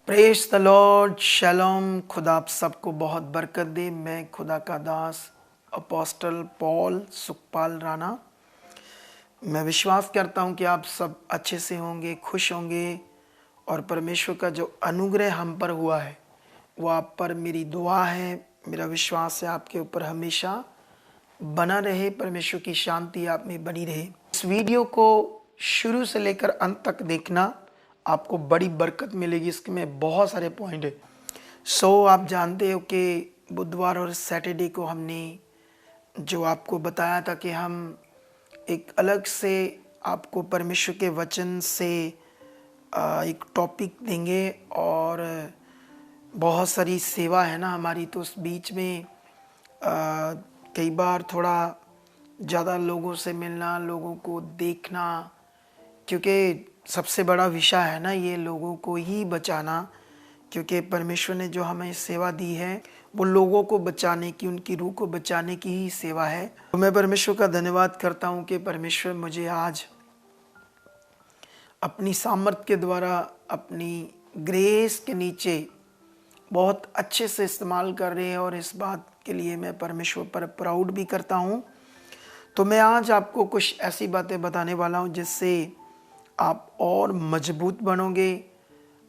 Praise the Lord, शलोम। खुदा आप सबको बहुत बरकत दे। मैं खुदा का दास अपोस्टल पॉल सुखपाल राणा। मैं विश्वास करता हूं कि आप सब अच्छे से होंगे, खुश होंगे और परमेश्वर का जो अनुग्रह हम पर हुआ है वो आप पर मेरी दुआ है, मेरा विश्वास है आपके ऊपर हमेशा बना रहे। परमेश्वर की शांति आप में बनी रहे। इस वीडियो को शुरू से लेकर अंत तक देखना, आपको बड़ी बरकत मिलेगी। इसके में बहुत सारे पॉइंट है। आप जानते हो कि बुधवार और सैटरडे को हमने जो आपको बताया था कि हम एक अलग से आपको परमेश्वर के वचन से एक टॉपिक देंगे और बहुत सारी सेवा है ना हमारी, तो उस बीच में कई बार थोड़ा ज़्यादा लोगों से मिलना, लोगों को देखना, क्योंकि सबसे बड़ा विषय है ना ये लोगों को ही बचाना। क्योंकि परमेश्वर ने जो हमें सेवा दी है वो लोगों को बचाने की, उनकी रूह को बचाने की ही सेवा है। तो मैं परमेश्वर का धन्यवाद करता हूँ कि परमेश्वर मुझे आज अपनी सामर्थ के द्वारा, अपनी ग्रेस के नीचे बहुत अच्छे से इस्तेमाल कर रहे हैं और इस बात के लिए मैं परमेश्वर पर प्राउड भी करता हूँ। तो मैं आज आपको कुछ ऐसी बातें बताने वाला हूँ जिससे आप और मजबूत बनोगे,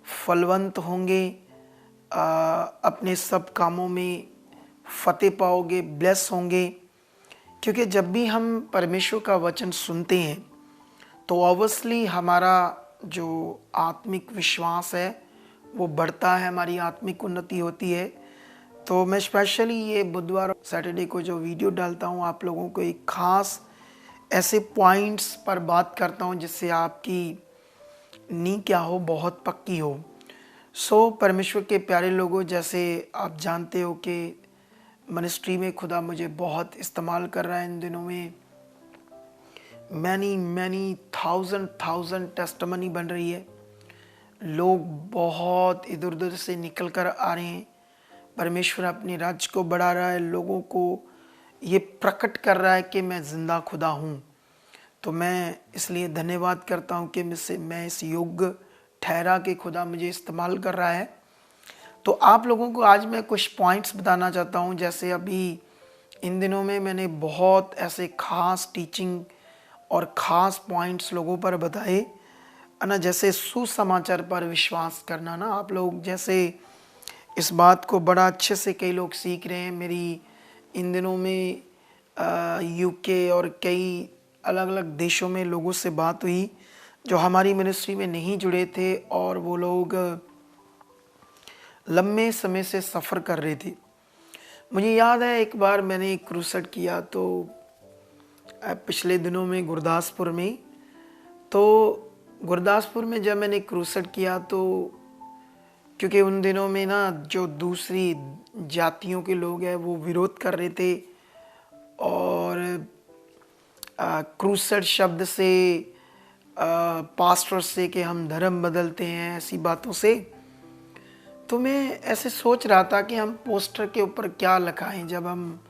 फलवंत होंगे, अपने सब कामों में फतेह पाओगे, ब्लेस होंगे। क्योंकि जब भी हम परमेश्वर का वचन सुनते हैं तो ऑब्वियसली हमारा जो आत्मिक विश्वास है वो बढ़ता है, हमारी आत्मिक उन्नति होती है। तो मैं स्पेशली ये बुधवार और सैटरडे को जो वीडियो डालता हूँ, आप लोगों को एक ख़ास ऐसे पॉइंट्स पर बात करता हूँ जिससे आपकी नींव क्या हो, बहुत पक्की हो। परमेश्वर के प्यारे लोगों, जैसे आप जानते हो कि मिनिस्ट्री में खुदा मुझे बहुत इस्तेमाल कर रहा है इन दिनों में। मैनी थाउजेंड टेस्टिमनी बन रही है। लोग बहुत इधर उधर से निकल कर आ रहे हैं। परमेश्वर अपने राज्य को बढ़ा रहा है, लोगों को ये प्रकट कर रहा है कि मैं जिंदा खुदा हूँ। तो मैं इसलिए धन्यवाद करता हूँ कि मैं इस योग्य ठहरा के खुदा मुझे इस्तेमाल कर रहा है। तो आप लोगों को आज मैं कुछ पॉइंट्स बताना चाहता हूँ। जैसे अभी इन दिनों में मैंने बहुत ऐसे खास टीचिंग और ख़ास पॉइंट्स लोगों पर बताए है ना। जैसे सुसमाचार पर विश्वास करना ना, आप लोग जैसे इस बात को बड़ा अच्छे से कई लोग सीख रहे हैं। मेरी इन दिनों में यूके और कई अलग अलग देशों में लोगों से बात हुई जो हमारी मिनिस्ट्री में नहीं जुड़े थे और वो लोग लंबे समय से सफ़र कर रहे थे। मुझे याद है एक बार मैंने एक क्रूसेड किया, तो पिछले दिनों में गुरदासपुर में। तो गुरदासपुर में जब मैंने क्रूसेड किया तो क्योंकि उन दिनों में ना जो दूसरी जातियों के लोग हैं वो विरोध कर रहे थे और क्रूसेड शब्द से, पास्टर से कि हम धर्म बदलते हैं, ऐसी बातों से। तो मैं ऐसे सोच रहा था कि हम पोस्टर के ऊपर क्या लिखाएं। जब हम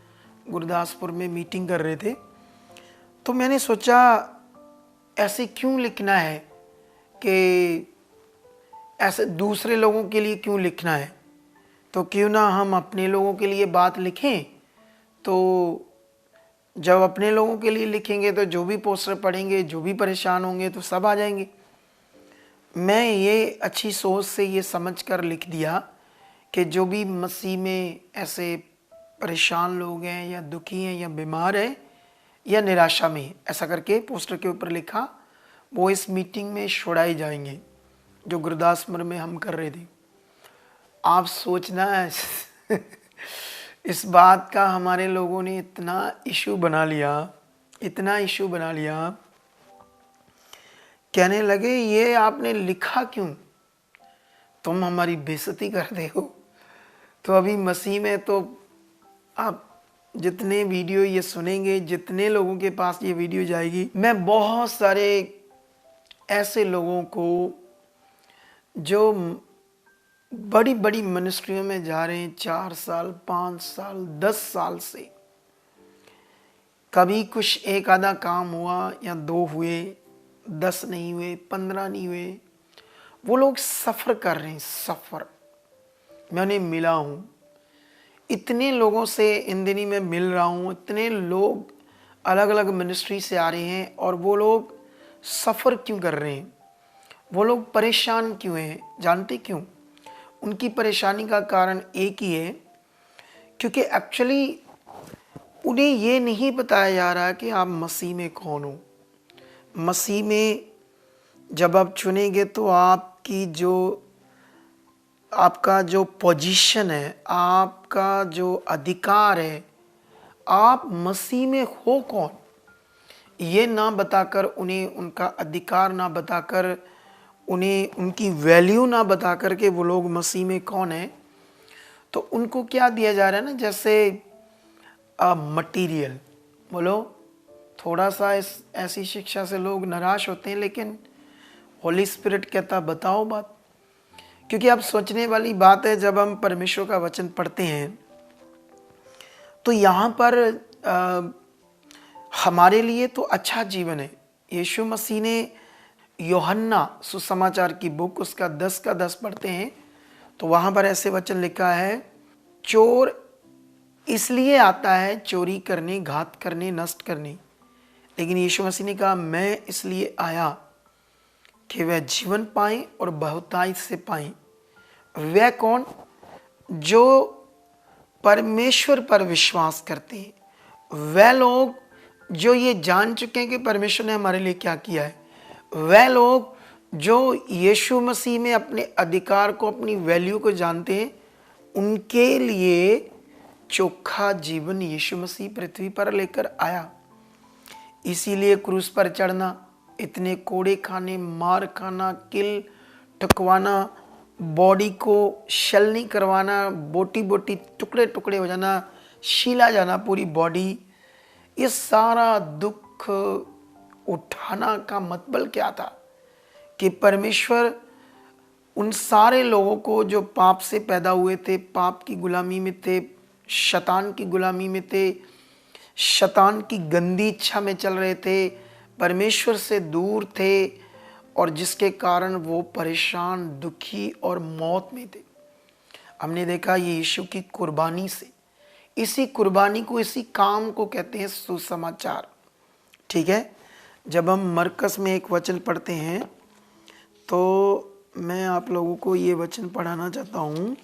गुरदासपुर में मीटिंग कर रहे थे तो मैंने सोचा ऐसे क्यों लिखना है, कि ऐसे दूसरे लोगों के लिए क्यों लिखना है, तो क्यों ना हम अपने लोगों के लिए बात लिखें। तो जब अपने लोगों के लिए लिखेंगे तो जो भी पोस्टर पढ़ेंगे, जो भी परेशान होंगे तो सब आ जाएंगे। मैं ये अच्छी सोच से ये समझ कर लिख दिया कि जो भी मसीह में ऐसे परेशान लोग हैं या दुखी हैं या बीमार हैं या निराशा में, ऐसा करके पोस्टर के ऊपर लिखा, वो इस मीटिंग में छुड़ाए जाएंगे जो गुरदासपुर में हम कर रहे थे। आप सोचना इस बात का हमारे लोगों ने इतना इशू बना लिया, कहने लगे ये आपने लिखा क्यों, तुम हमारी बेइज्जती कर रहे हो। तो अभी मसीह में तो आप जितने वीडियो ये सुनेंगे, जितने लोगों के पास ये वीडियो जाएगी, मैं बहुत सारे ऐसे लोगों को जो बड़ी बड़ी मिनिस्ट्रियों में जा रहे हैं 4 साल, 5 साल, 10 साल से, कभी कुछ एक आधा काम हुआ या 2 हुए, 10 नहीं हुए, 15 नहीं हुए, वो लोग सफ़र कर रहे हैं, सफ़र। मैं उन्हें मिला हूँ, इतने लोगों से इन दिनी में मिल रहा हूँ, इतने लोग अलग अलग मिनिस्ट्री से आ रहे हैं, और वो लोग सफ़र क्यों कर रहे हैं, वो लोग परेशान क्यों हैं? जानते क्यों? उनकी परेशानी का कारण एक ही है, क्योंकि एक्चुअली उन्हें ये नहीं बताया जा रहा कि आप मसीह में कौन हो। मसीह में जब आप चुनेंगे तो आपका जो पोजीशन है, आपका जो अधिकार है, आप मसीह में हो कौन, ये ना बताकर, उन्हें उनका अधिकार ना बताकर, उन्हें उनकी वैल्यू ना बताकर के वो लोग मसीह में कौन है, तो उनको क्या दिया जा रहा है ना, जैसे मटीरियल। बोलो, थोड़ा सा ऐसी शिक्षा से लोग निराश होते हैं, लेकिन होली स्पिरिट कहता बताओ बात। क्योंकि अब सोचने वाली बात है, जब हम परमेश्वर का वचन पढ़ते हैं तो यहाँ पर हमारे लिए तो अच्छा जीवन है। यीशु मसीह ने यूहन्ना सुसमाचार की बुक उसका 10 का 10 पढ़ते हैं तो वहाँ पर ऐसे वचन लिखा है, चोर इसलिए आता है चोरी करने, घात करने, नष्ट करने, लेकिन यीशु मसीह ने कहा मैं इसलिए आया कि वह जीवन पाए और बहुतायत से पाए। वह कौन? जो परमेश्वर पर विश्वास करते हैं, वह लोग जो ये जान चुके हैं कि परमेश्वर ने हमारे लिए क्या किया है, वह लोग जो यीशु मसीह में अपने अधिकार को, अपनी वैल्यू को जानते हैं, उनके लिए चोखा जीवन यीशु मसीह पृथ्वी पर लेकर आया। इसीलिए क्रूस पर चढ़ना, इतने कोड़े खाने, मार खाना, किल ठुकवाना, बॉडी को छलनी करवाना, बोटी बोटी टुकड़े टुकड़े हो जाना, शीला जाना पूरी बॉडी, ये सारा दुख उठाना का मतलब क्या था? कि परमेश्वर उन सारे लोगों को जो पाप से पैदा हुए थे, पाप की गुलामी में थे, शैतान की गुलामी में थे, शैतान की गंदी इच्छा में चल रहे थे, परमेश्वर से दूर थे, और जिसके कारण वो परेशान, दुखी और मौत में थे। हमने देखा ये यीशु की कुर्बानी से, इसी कुर्बानी को, इसी काम को कहते हैं सुसमाचार। ठीक है, जब हम मरकस में एक वचन पढ़ते हैं तो मैं आप लोगों को ये वचन पढ़ाना चाहता हूँ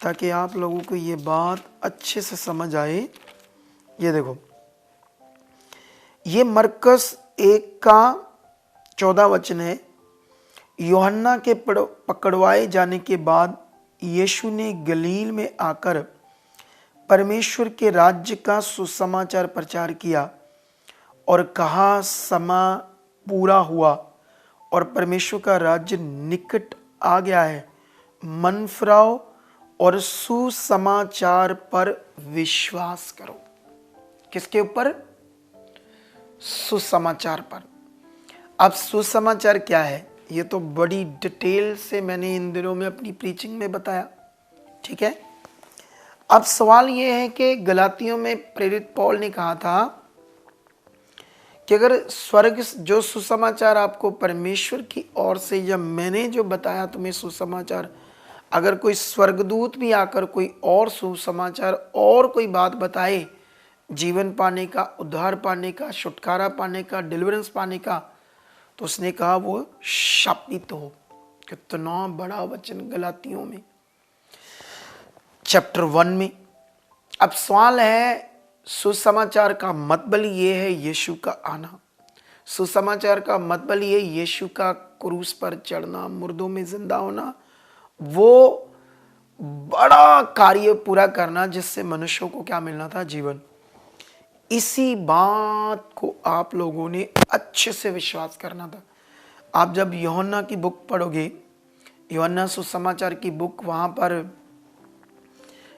ताकि आप लोगों को ये बात अच्छे से समझ आए। ये देखो, ये मरकस 1 का 14 वचन है। यूहन्ना के पकड़वाए जाने के बाद यीशु ने गलील में आकर परमेश्वर के राज्य का सुसमाचार प्रचार किया और कहा, समय पूरा हुआ और परमेश्वर का राज्य निकट आ गया है। मन फिराओ और सुसमाचार पर विश्वास करो। किसके ऊपर? सुसमाचार पर। अब सुसमाचार क्या है, ये तो बड़ी डिटेल से मैंने इन दिनों में अपनी प्रीचिंग में बताया। ठीक है, अब सवाल ये है कि गलातियों में प्रेरित पौल ने कहा था कि अगर स्वर्ग जो सुसमाचार आपको परमेश्वर की ओर से, या मैंने जो बताया तुम्हें सुसमाचार, अगर कोई स्वर्गदूत भी आकर कोई और सुसमाचार और कोई बात बताए, जीवन पाने का, उद्धार पाने का, छुटकारा पाने का, डिलीवरेंस पाने का, तो उसने कहा वो शापित हो। कितना बड़ा वचन गलातियों में चैप्टर 1 में। अब सवाल है, सुसमाचार का मतलब ये है यीशु का आना। सुसमाचार का मतलब ये यीशु का क्रूस पर चढ़ना, मुर्दों में जिंदा होना, वो बड़ा कार्य पूरा करना जिससे मनुष्यों को क्या मिलना था? जीवन। इसी बात को आप लोगों ने अच्छे से विश्वास करना था। आप जब यूहन्ना की बुक पढ़ोगे, यूहन्ना सुसमाचार की बुक, वहां पर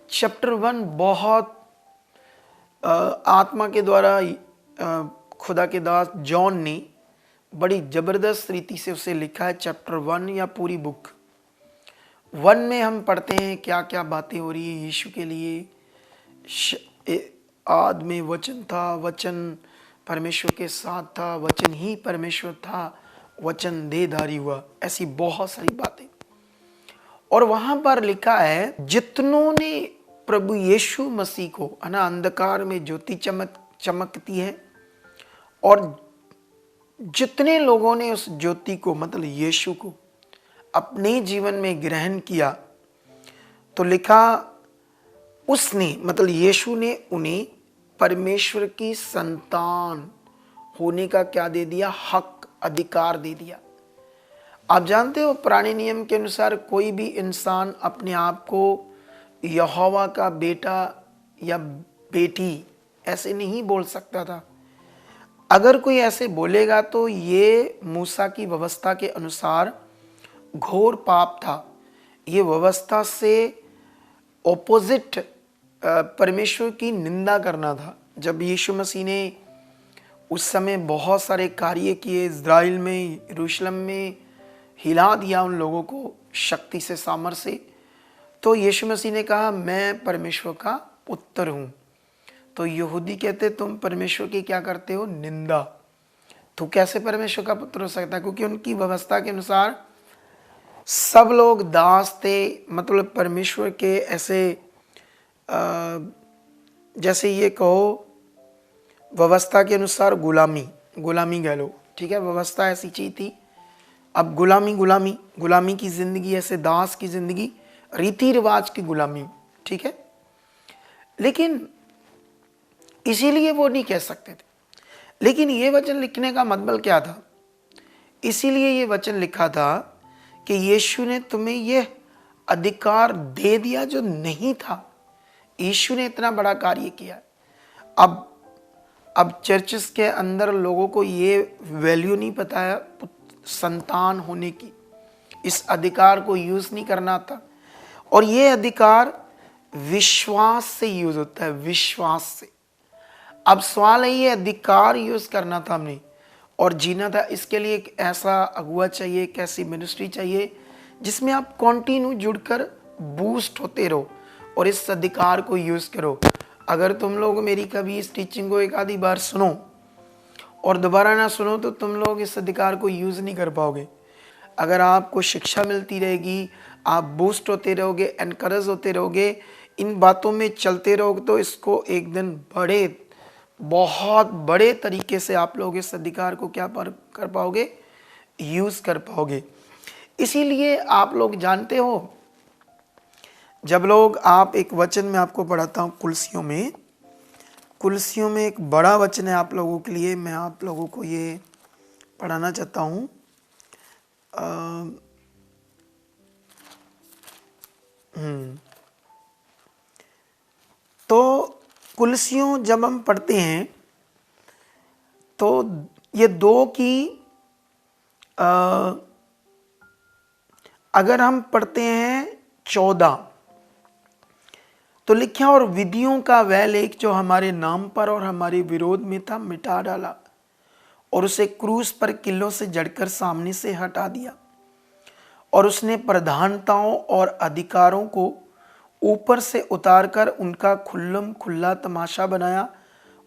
चैप्टर 1 बहुत आत्मा के द्वारा खुदा के दास जॉन ने बड़ी जबरदस्त रीति से उसे लिखा है। चैप्टर 1 या पूरी बुक 1 में हम पढ़ते हैं क्या क्या बातें हो रही है यीशु के लिए। आद में वचन था, वचन परमेश्वर के साथ था, वचन ही परमेश्वर था, वचन देहधारी हुआ, ऐसी बहुत सारी बातें। और वहां पर लिखा है जितनों ने प्रभु यीशु मसीह को, है ना, अंधकार में ज्योति चमकती है, और जितने लोगों ने उस ज्योति को मतलब यीशु को अपने जीवन में ग्रहण किया, तो लिखा उसने मतलब यीशु ने उन्हें परमेश्वर की संतान होने का क्या दे दिया? हक, अधिकार दे दिया। आप जानते हो पुराने नियम के अनुसार कोई भी इंसान अपने आप को यहोवा का बेटा या बेटी ऐसे नहीं बोल सकता था। अगर कोई ऐसे बोलेगा तो ये मूसा की व्यवस्था के अनुसार घोर पाप था। ये व्यवस्था से ऑपोजिट परमेश्वर की निंदा करना था। जब यीशु मसीह ने उस समय बहुत सारे कार्य किए, इज़राइल में, यरूशलेम में हिला दिया उन लोगों को शक्ति से, सामर्थ्य से, तो यीशु मसीह ने कहा मैं परमेश्वर का पुत्र हूँ। तो यहूदी कहते तुम परमेश्वर की क्या करते हो? निंदा। तो कैसे परमेश्वर का पुत्र हो सकता है? क्योंकि उनकी व्यवस्था के अनुसार सब लोग दास थे, मतलब परमेश्वर के ऐसे जैसे ये कहो व्यवस्था के अनुसार गुलामी कह लो, ठीक है। व्यवस्था ऐसी चीज थी। अब गुलामी की जिंदगी, ऐसे दास की जिंदगी, रीति रिवाज की गुलामी, ठीक है। लेकिन इसीलिए वो नहीं कह सकते थे। लेकिन ये वचन लिखने का मतलब क्या था? इसीलिए ये वचन लिखा था कि यीशु ने तुम्हें यह अधिकार दे दिया जो नहीं था। यीशु ने इतना बड़ा कार्य किया। अब चर्चेस के अंदर लोगों को ये वैल्यू नहीं पता है संतान होने की, इस अधिकार को यूज नहीं करना था। और ये अधिकार विश्वास से यूज होता है, विश्वास से। अब सवाल है ये अधिकार यूज करना था हमने और जीना था। इसके लिए एक ऐसा अगुआ चाहिए, एक ऐसी मिनिस्ट्री चाहिए जिसमें आप कंटिन्यू जुड़कर बूस्ट होते रहो और इस अधिकार को यूज करो। अगर तुम लोग मेरी कभी इस टीचिंग को एक आधी बार सुनो और दोबारा ना सुनो तो तुम लोग इस अधिकार को यूज नहीं कर पाओगे। अगर आपको शिक्षा मिलती रहेगी, आप बूस्ट होते रहोगे, एनकरेज होते रहोगे, इन बातों में चलते रहोगे, तो इसको एक दिन बहुत बड़े तरीके से आप लोग इस अधिकार को क्या कर पाओगे? यूज कर पाओगे। इसीलिए आप लोग जानते हो, जब लोग आप एक वचन में आपको पढ़ाता हूँ कुलसियों में एक बड़ा वचन है आप लोगों के लिए, मैं आप लोगों को ये पढ़ाना चाहता हूँ। तो कुलसियों जब हम पढ़ते हैं तो ये 2 की अगर हम पढ़ते हैं 14 तो लिखा और विधियों का वह लेख जो हमारे नाम पर और हमारे विरोध में था मिटा डाला और उसे क्रूस पर किलों से जड़कर सामने से हटा दिया। और उसने प्रधानताओं और अधिकारों को ऊपर से उतारकर उनका खुल्लम खुल्ला तमाशा बनाया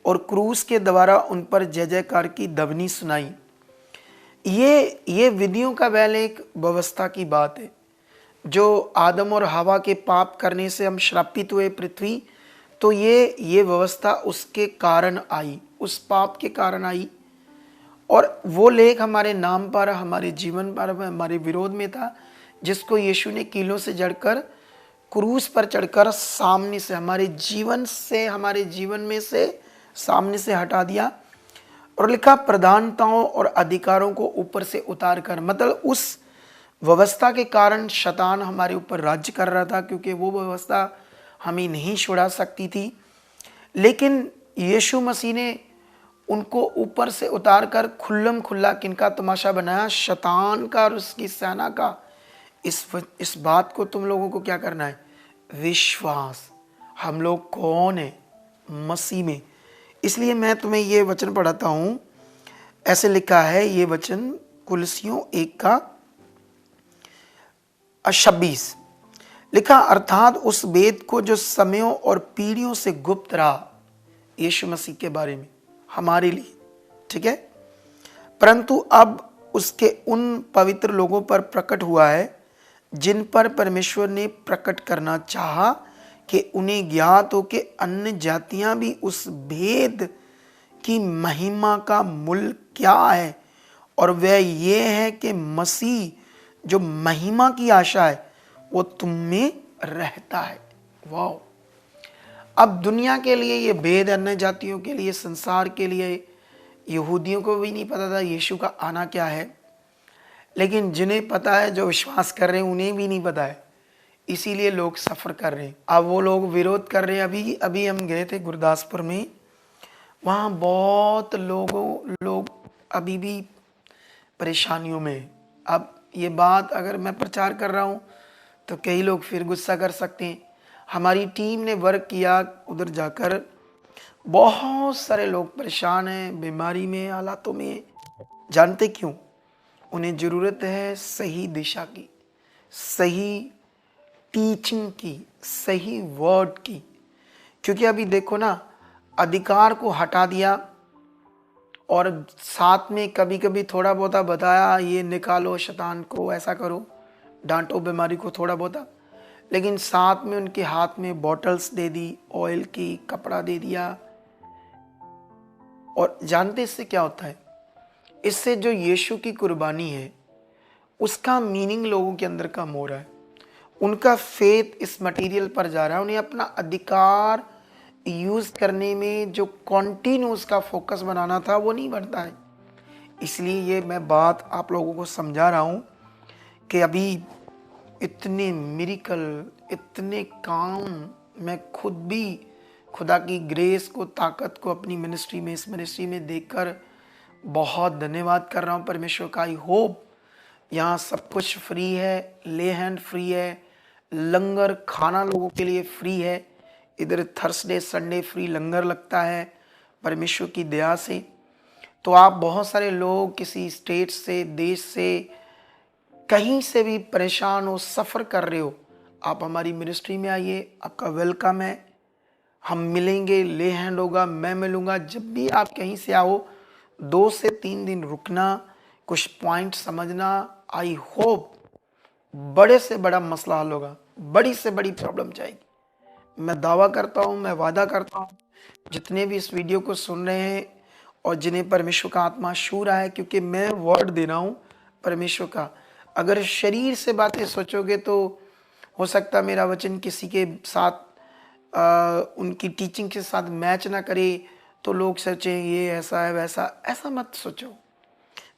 और क्रूस के द्वारा उन पर जय जयकार की ध्वनि सुनाई। ये विधियों का वह लेख व्यवस्था की बात है। जो आदम और हवा के पाप करने से हम श्रापित हुए पृथ्वी, तो ये व्यवस्था उसके कारण आई, उस पाप के कारण आई। और वो लेख हमारे नाम पर, हमारे जीवन पर, हमारे विरोध में था, जिसको यीशु ने कीलों से जड़कर क्रूस पर चढ़कर सामने से हमारे जीवन में से सामने से हटा दिया। और लिखा प्रधानताओं और अधिकारों को ऊपर से उतार कर, मतलब उस व्यवस्था के कारण शैतान हमारे ऊपर राज्य कर रहा था, क्योंकि वो व्यवस्था हमें नहीं छुड़ा सकती थी। लेकिन यीशु मसीह ने उनको ऊपर से उतार कर खुल्लम खुल्ला किनका तमाशा बनाया? शैतान का और उसकी सेना का। इस बात को तुम लोगों को क्या करना है? विश्वास। हम लोग कौन है? मसीह में। इसलिए मैं तुम्हें ये वचन पढ़ाता हूं। ऐसे लिखा है ये वचन कुलसियों 1:26 लिखा, अर्थात उस वेद को जो समयों और पीढ़ियों से गुप्त रहा, यीशु मसीह के बारे में हमारे लिए, ठीक है, परंतु अब उसके उन पवित्र लोगों पर प्रकट हुआ है जिन पर परमेश्वर ने प्रकट करना चाहा कि उन्हें ज्ञात हो कि अन्य जातियां भी उस भेद की महिमा का मूल क्या है, और वह ये है कि मसीह जो महिमा की आशा है वो तुम में रहता है। वाह! अब दुनिया के लिए ये भेद, अन्य जातियों के लिए, संसार के लिए, यहूदियों को भी नहीं पता था यीशु का आना क्या है, लेकिन जिन्हें पता है, जो विश्वास कर रहे हैं, उन्हें भी नहीं पता है। इसीलिए लोग सफ़र कर रहे हैं। अब वो लोग विरोध कर रहे हैं। अभी हम गए थे गुरदासपुर में, वहाँ बहुत लोग अभी भी परेशानियों में हैं। अब ये बात अगर मैं प्रचार कर रहा हूँ तो कई लोग फिर गुस्सा कर सकते हैं। हमारी टीम ने वर्क किया उधर जाकर, बहुत सारे लोग परेशान हैं, बीमारी में, हालातों में। जानते क्यों? उन्हें ज़रूरत है सही दिशा की, सही टीचिंग की, सही वर्ड की। क्योंकि अभी देखो ना, अधिकार को हटा दिया और साथ में कभी कभी थोड़ा बहुत बताया, ये निकालो शैतान को, ऐसा करो, डांटो बीमारी को थोड़ा बहुत, लेकिन साथ में उनके हाथ में बॉटल्स दे दी, ऑयल की, कपड़ा दे दिया। और जानते इससे क्या होता है? इससे जो यीशु की कुर्बानी है उसका मीनिंग लोगों के अंदर कम हो रहा है। उनका फेथ इस मटेरियल पर जा रहा है। उन्हें अपना अधिकार यूज करने में जो कॉन्टिन्यूस का फोकस बनाना था वो नहीं बनता है। इसलिए ये मैं बात आप लोगों को समझा रहा हूँ कि अभी इतने मिरेकल, इतने काम मैं खुद भी खुदा की ग्रेस को, ताकत को अपनी मिनिस्ट्री में, इस मिनिस्ट्री में देखकर बहुत धन्यवाद कर रहा हूँ परमेश्वर का। आई होप यहाँ सब कुछ फ्री है, ले हैंड फ्री है, लंगर खाना लोगों के लिए फ्री है। इधर थर्सडे संडे फ्री लंगर लगता है परमेश्वर की दया से। तो आप बहुत सारे लोग किसी स्टेट से, देश से, कहीं से भी परेशान हो, सफ़र कर रहे हो, आप हमारी मिनिस्ट्री में आइए, आपका वेलकम है। हम मिलेंगे, ले हैंड होगा, मैं मिलूँगा। जब भी आप कहीं से आओ 2 से 3 दिन रुकना, कुछ पॉइंट समझना। आई होप बड़े से बड़ा मसला हल होगा, बड़ी से बड़ी प्रॉब्लम जाएगी। मैं दावा करता हूँ, मैं वादा करता हूँ, जितने भी इस वीडियो को सुन रहे हैं और जिन्हें परमेश्वर का आत्मा छू रहा है, क्योंकि मैं वर्ड दे रहा हूँ परमेश्वर का। अगर शरीर से बातें सोचोगे तो हो सकता मेरा वचन किसी के साथ उनकी टीचिंग के साथ मैच ना करे, तो लोग सोचें ये ऐसा है वैसा। ऐसा मत सोचो।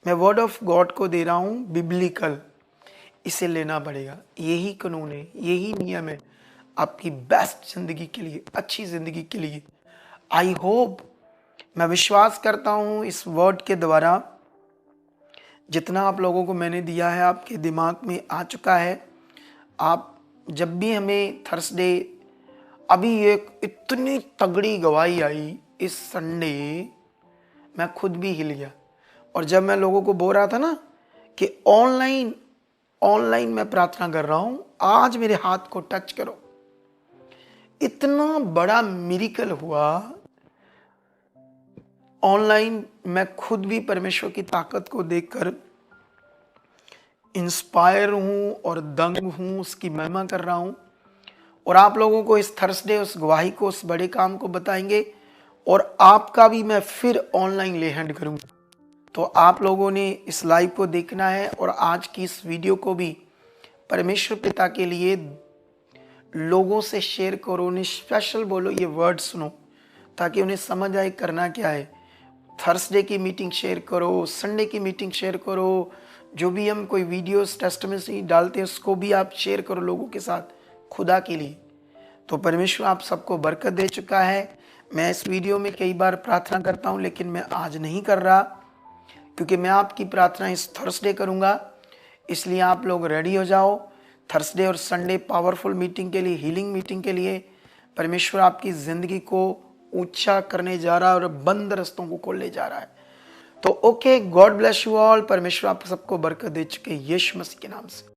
मैं वर्ड ऑफ गॉड को दे रहा हूँ, बिब्लिकल। इसे लेना पड़ेगा। यही कानून है, यही नियम है आपकी बेस्ट जिंदगी के लिए, अच्छी जिंदगी के लिए। आई होप, मैं विश्वास करता हूँ इस वर्ड के द्वारा जितना आप लोगों को मैंने दिया है आपके दिमाग में आ चुका है। आप जब भी हमें थर्सडे, अभी एक इतनी तगड़ी गवाही आई इस संडे, मैं खुद भी हिल गया। और जब मैं लोगों को बोल रहा था ना कि ऑनलाइन मैं प्रार्थना कर रहा हूं, आज मेरे हाथ को टच करो, इतना बड़ा मिरेकल हुआ ऑनलाइन। मैं खुद भी परमेश्वर की ताकत को देखकर इंस्पायर हूं और दंग हूं, उसकी महिमा कर रहा हूं। और आप लोगों को इस थर्सडे उस गवाही को, उस बड़े काम को बताएंगे, और आपका भी मैं फिर ऑनलाइन ले हैंड करूंगा। तो आप लोगों ने इस लाइव को देखना है और आज की इस वीडियो को भी परमेश्वर पिता के लिए लोगों से शेयर करो। उन्हें स्पेशल बोलो, ये वर्ड सुनो, ताकि उन्हें समझ आए करना क्या है। थर्सडे की मीटिंग शेयर करो, संडे की मीटिंग शेयर करो, जो भी हम कोई वीडियोस टेस्टमेनी डालते हैं उसको भी आप शेयर करो लोगों के साथ, खुदा के लिए। तो परमेश्वर आप सबको बरकत दे चुका है। मैं इस वीडियो में कई बार प्रार्थना करता हूं, लेकिन मैं आज नहीं कर रहा, क्योंकि मैं आपकी प्रार्थना इस थर्सडे करूंगा। इसलिए आप लोग रेडी हो जाओ थर्सडे और संडे पावरफुल मीटिंग के लिए, हीलिंग मीटिंग के लिए। परमेश्वर आपकी ज़िंदगी को ऊंचा करने जा रहा है और बंद रास्तों को खोलने जा रहा है। तो okay, God bless you all. परमेश्वर आप सबको बरकत दे चुके यीशु मसीह के नाम से।